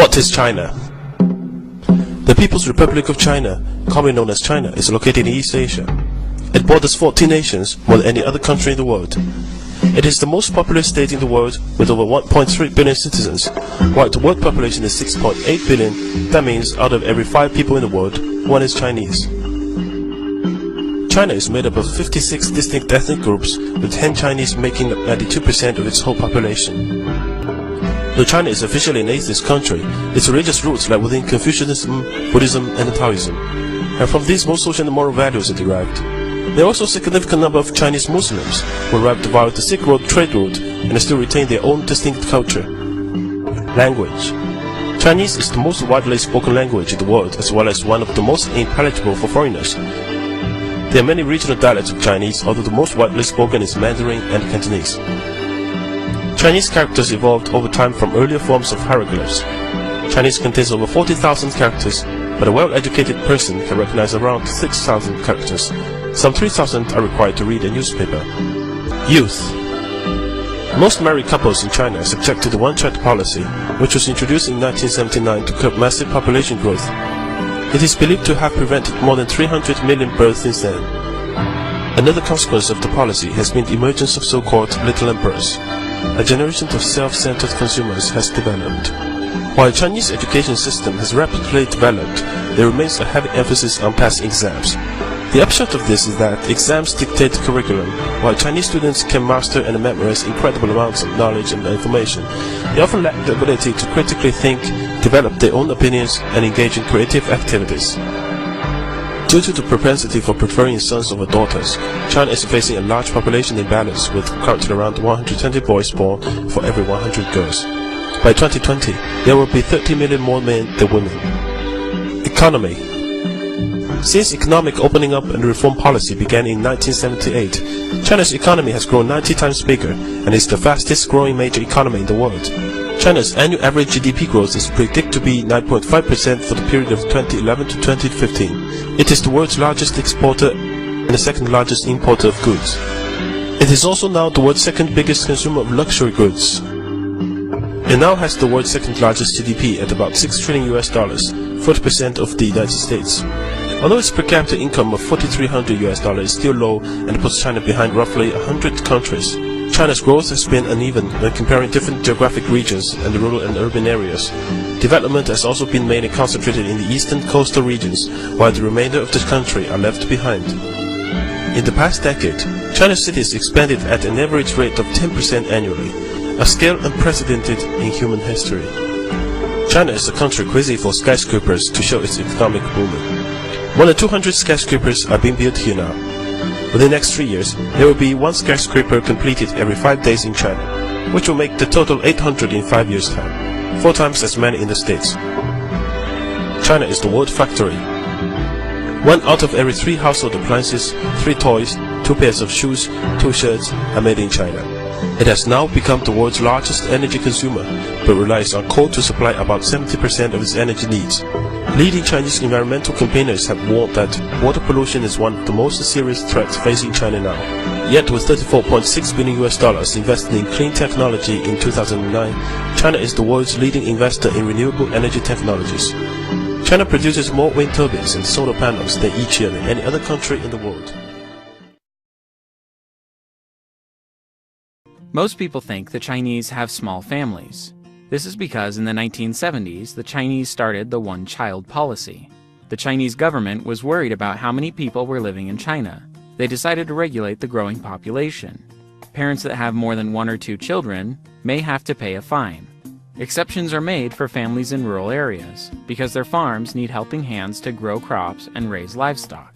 What is China? The People's Republic of China, commonly known as China, is located in East Asia. It borders 14 nations, more than any other country in the world. It is the most populous state in the world, with over 1.3 billion citizens. While the world population is 6.8 billion, that means out of every 5 people in the world, 1 is Chinese. China is made up of 56 distinct ethnic groups, with Han Chinese making up 92% of its whole population. Though China is officially an atheist country, its religious roots lie within Confucianism, Buddhism, and Taoism, and from these most social and moral values are derived. There are also a significant number of Chinese Muslims who arrived via the Silk Road trade route and still retain their own distinct culture. Language. Chinese is the most widely spoken language in the world, as well as one of the most intelligible for foreigners. There are many regional dialects of Chinese, although the most widely spoken is Mandarin and Cantonese. Chinese characters evolved over time from earlier forms of hieroglyphs. Chinese contains over 40,000 characters, but a well-educated person can recognize around 6,000 characters. Some 3,000 are required to read a newspaper. Youth. Most married couples in China are subject to the one-child policy, which was introduced in 1979 to curb massive population growth. It is believed to have prevented more than 300 million births since then. Another consequence of the policy has been the emergence of so-called little emperors. A generation of self-centered consumers has developed. While the Chinese education system has rapidly developed, there remains a heavy emphasis on passing exams. The upshot of this is that exams dictate the curriculum. While Chinese students can master and memorize incredible amounts of knowledge and information, they often lack the ability to critically think, develop their own opinions, and engage in creative activities. Due to the propensity for preferring sons over daughters, China is facing a large population imbalance, with currently around 120 boys born for every 100 girls. By 2020, there will be 30 million more men than women. Economy. Since economic opening up and reform policy began in 1978, China's economy has grown 90 times bigger and is the fastest growing major economy in the world. China's annual average GDP growth is predicted to be 9.5% for the period of 2011 to 2015. It is the world's largest exporter and the second largest importer of goods. It is also now the world's second biggest consumer of luxury goods. It now has the world's second largest GDP at about $6 trillion, 40% of the United States. Although its per capita income of $4,300 is still low and puts China behind roughly 100 countries, China's growth has been uneven when comparing different geographic regions and the rural and urban areas. Development has also been mainly concentrated in the eastern coastal regions, while the remainder of the country are left behind. In the past decade, China's cities expanded at an average rate of 10% annually, a scale unprecedented in human history. China is a country crazy for skyscrapers to show its economic booming. More than 200 skyscrapers are being built here now. Within the next 3 years, there will be 1 skyscraper completed every 5 days in China, which will make the total 800 in 5 years' time, 4 times as many in the States. China is the world factory. 1 out of every 3 household appliances, 3 toys, 2 pairs of shoes, 2 shirts are made in China. It has now become the world's largest energy consumer, but relies on coal to supply about 70% of its energy needs. Leading Chinese environmental campaigners have warned that water pollution is one of the most serious threats facing China now. Yet with $34.6 billion invested in clean technology in 2009, China is the world's leading investor in renewable energy technologies. China produces more wind turbines and solar panels than each year than any other country in the world. Most people think the Chinese have small families. This is because in the 1970s, the Chinese started the one-child policy. The Chinese government was worried about how many people were living in China. They decided to regulate the growing population. Parents that have more than 1 or 2 children may have to pay a fine. Exceptions are made for families in rural areas, because their farms need helping hands to grow crops and raise livestock.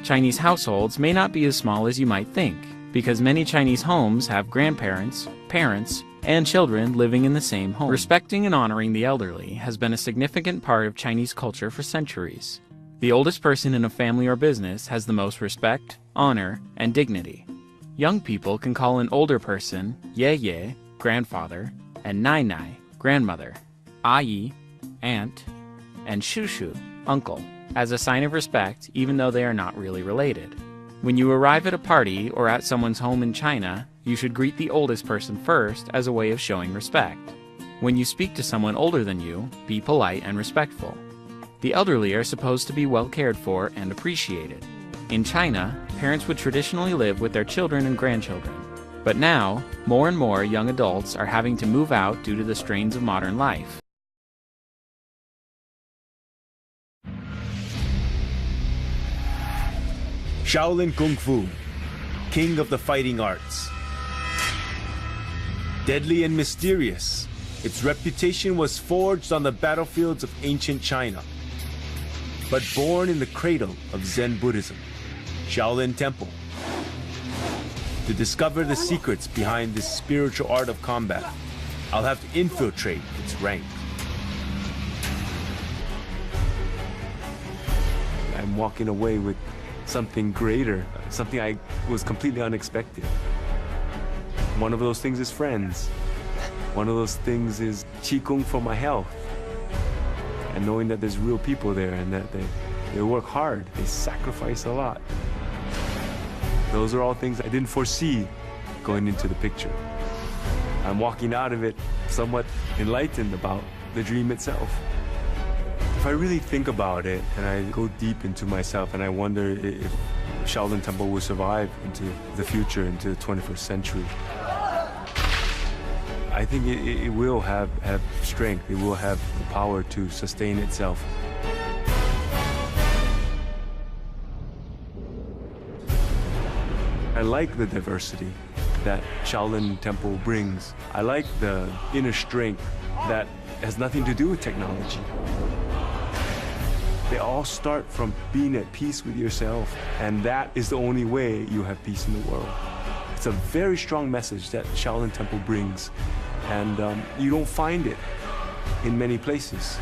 Chinese households may not be as small as you might think, because many Chinese homes have grandparents, parents, and children living in the same home. Respecting and honoring the elderly has been a significant part of Chinese culture for centuries. The oldest person in a family or business has the most respect, honor, and dignity. Young people can call an older person ye, grandfather, and nai, grandmother, ayi, aunt, and shushu, uncle, as a sign of respect even though they are not really related. When you arrive at a party or at someone's home in China, you should greet the oldest person first as a way of showing respect. When you speak to someone older than you, be polite and respectful. The elderly are supposed to be well cared for and appreciated. In China, parents would traditionally live with their children and grandchildren. But now, more and more young adults are having to move out due to the strains of modern life. Shaolin Kung Fu, king of the fighting arts. Deadly and mysterious, its reputation was forged on the battlefields of ancient China. But born in the cradle of Zen Buddhism, Shaolin Temple. To discover the secrets behind this spiritual art of combat, I'll have to infiltrate its rank. I'm walking away with something greater, something I was completely unexpected. One of those things is friends. One of those things is Qigong for my health. And knowing that there's real people there and that they work hard, they sacrifice a lot. Those are all things I didn't foresee going into the picture. I'm walking out of it somewhat enlightened about the dream itself. If I really think about it and I go deep into myself and I wonder if Shaolin Temple will survive into the future, into the 21st century, I think it will have strength, it will have the power to sustain itself. I like the diversity that Shaolin Temple brings. I like the inner strength that has nothing to do with technology. They all start from being at peace with yourself, and that is the only way you have peace in the world. It's a very strong message that Shaolin Temple brings, and you don't find it in many places.